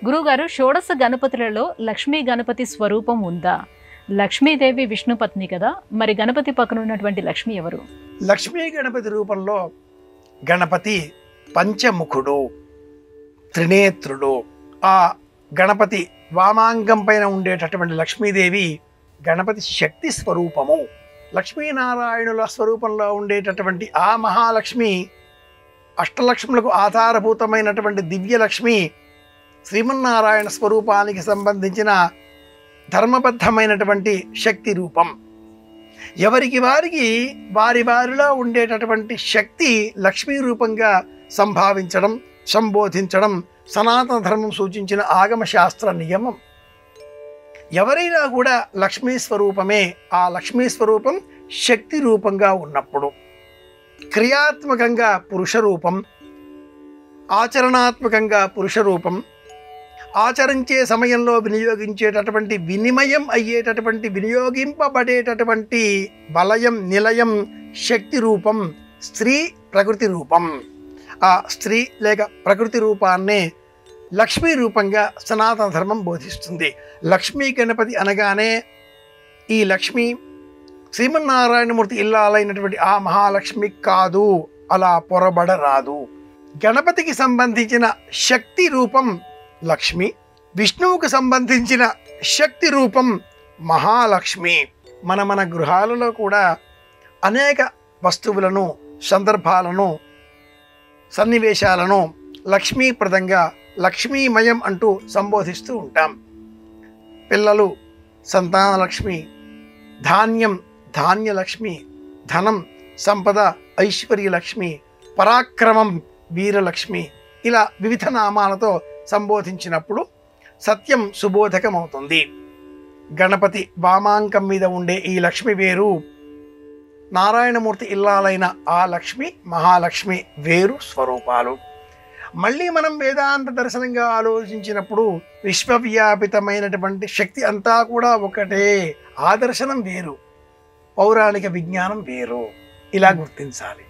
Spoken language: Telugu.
గురుగారు, షోడశ గణపతులలో లక్ష్మీ గణపతి స్వరూపం ఉందా? లక్ష్మీదేవి విష్ణు పత్ని కదా, మరి గణపతి పక్కన ఉన్నటువంటి లక్ష్మి ఎవరు? లక్ష్మీ గణపతి రూపంలో గణపతి పంచముఖుడు, త్రినేత్రుడు. ఆ గణపతి వామాంగం పైన ఉండేటటువంటి లక్ష్మీదేవి గణపతి శక్తి స్వరూపము. లక్ష్మీనారాయణుల స్వరూపంలో ఉండేటటువంటి ఆ మహాలక్ష్మి, అష్టలక్ష్ములకు ఆధారభూతమైనటువంటి దివ్యలక్ష్మి, శ్రీమన్నారాయణ స్వరూపానికి సంబంధించిన ధర్మబద్ధమైనటువంటి శక్తి రూపం. ఎవరికి వారికి వారిలో ఉండేటటువంటి శక్తి లక్ష్మీ రూపంగా సంభావించడం, సంబోధించడం సనాతన ధర్మం సూచించిన ఆగమ శాస్త్ర నియమం. ఎవరైనా కూడా లక్ష్మీ స్వరూపమే. ఆ లక్ష్మీ స్వరూపం శక్తి రూపంగా ఉన్నప్పుడు క్రియాత్మకంగా పురుష రూపం, ఆచరణాత్మకంగా పురుష రూపం, ఆచరించే సమయంలో వినియోగించేటటువంటి వినిమయం అయ్యేటటువంటి వినియోగింపబడేటటువంటి వలయం నిలయం శక్తి రూపం, స్త్రీ ప్రకృతి రూపం. ఆ స్త్రీ లేక ప్రకృతి రూపాన్నే లక్ష్మీ రూపంగా సనాతన ధర్మం బోధిస్తుంది. లక్ష్మీ గణపతి అనగానే ఈ లక్ష్మి శ్రీమన్నారాయణమూర్తి ఇల్లాలైనటువంటి ఆ మహాలక్ష్మి కాదు, అలా పొరబడరాదు. గణపతికి సంబంధించిన శక్తి రూపం లక్ష్మి, విష్ణువుకు సంబంధించిన శక్తి రూపం మహాలక్ష్మి. మన గృహాలలో కూడా అనేక వస్తువులను, సందర్భాలను, సన్నివేశాలను లక్ష్మీప్రదంగా, లక్ష్మీమయం అంటూ సంబోధిస్తూ ఉంటాం. పిల్లలు సంతానలక్ష్మి, ధాన్యం ధాన్యలక్ష్మి, ధనం సంపద ఐశ్వర్యలక్ష్మి, పరాక్రమం వీరలక్ష్మి, ఇలా వివిధ నామాలతో సంబోధించినప్పుడు సత్యం సుబోధకమవుతుంది. గణపతి వామాంకం మీద ఉండే ఈ లక్ష్మి వేరు, నారాయణమూర్తి ఇల్లాలైన ఆ లక్ష్మి మహాలక్ష్మి వేరు స్వరూపాలు. మళ్ళీ మనం వేదాంత దర్శనంగా ఆలోచించినప్పుడు విశ్వవ్యాపితమైనటువంటి శక్తి అంతా కూడా ఒకటే. ఆ దర్శనం వేరు, పౌరాణిక విజ్ఞానం వేరు. ఇలా గుర్తించాలి.